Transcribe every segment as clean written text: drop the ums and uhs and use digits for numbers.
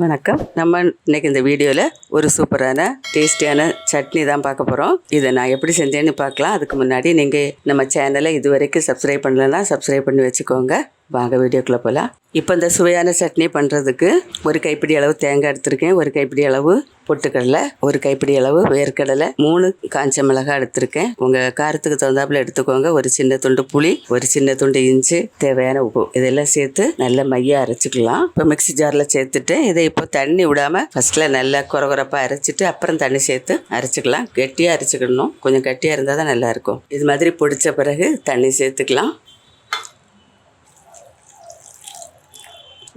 வணக்கம். நம்ம இன்னைக்கு இந்த வீடியோவில் ஒரு சூப்பரான டேஸ்டியான சட்னி தான் பார்க்க போகிறோம். இதை நான் எப்படி செஞ்சேன்னு பார்க்கலாம். அதுக்கு முன்னாடி நீங்கள் நம்ம சேனலை இது வரைக்கும் சப்ஸ்கிரைப் பண்ணலன்னா சப்ஸ்கிரைப் பண்ணி வச்சுக்கோங்க. வாங்க வீடியோக்குள்ளே போகலாம். இப்போ இந்த சுவையான சட்னி பண்ணுறதுக்கு ஒரு கைப்பிடி அளவு தேங்காய் எடுத்திருக்கேன், ஒரு கைப்பிடி அளவு பொட்டுக்கடலை, ஒரு கைப்பிடி அளவு வேர்க்கடலை, 3 காஞ்ச மிளகாய் எடுத்திருக்கேன். உங்கள் காரத்துக்கு தகுந்தாப்புல எடுத்துக்கோங்க. ஒரு சின்ன துண்டு புளி, ஒரு சின்ன துண்டு இஞ்சி, தேவையான உப்பு இதெல்லாம் சேர்த்து நல்லா மையாக அரைச்சிக்கலாம். இப்போ மிக்ஸி ஜாரில் சேர்த்துட்டு இதை இப்போ தண்ணி விடாமல் ஃபஸ்ட்டில் நல்லா குறகுறப்பாக அரைச்சிட்டு அப்புறம் தண்ணி சேர்த்து அரைச்சிக்கலாம். கெட்டியாக அரைச்சிக்கணும். கொஞ்சம் கட்டியாக இருந்தால் தான் நல்லாயிருக்கும். இது மாதிரி பொடிச்ச பிறகு தண்ணி சேர்த்துக்கலாம்.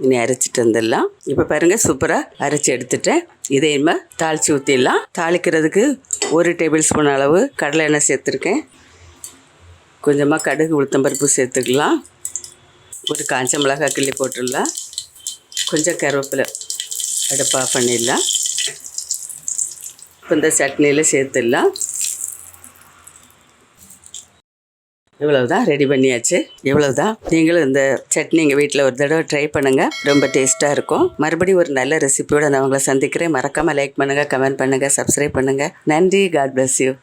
இனி அரைச்சிட்டு வந்துடலாம். இப்போ பாருங்கள், சூப்பராக அரைச்சி எடுத்துட்டேன். இதையுமே தாளித்து ஊற்றிடலாம். தாளிக்கிறதுக்கு 1 டேபிள் ஸ்பூன் அளவு கடலை எண்ணெய் சேர்த்துருக்கேன். கொஞ்சமாக கடுகு உளுத்தம்பருப்பு சேர்த்துக்கலாம். ஒரு காஞ்ச மிளகாய் கிள்ளி போட்டுடலாம். கொஞ்சம் கருவேப்பிலை. அடுப்பு ஆஃப் பண்ணிடலாம். இப்போ இந்த சட்னியில் சேர்த்துடலாம். இவ்வளவுதான், ரெடி பண்ணியாச்சு. இவ்வளவுதான். நீங்களும் இந்த சட்னி எங்கள் வீட்டில் ஒரு தடவை ட்ரை பண்ணுங்கள். ரொம்ப டேஸ்ட்டாக இருக்கும். மறுபடியும் ஒரு நல்ல ரெசிபியோடு நான் உங்களை சந்திக்கிறேன். மறக்காமல் லைக் பண்ணுங்கள், கமெண்ட் பண்ணுங்கள், சப்ஸ்கிரைப் பண்ணுங்கள். நன்றி. God bless you.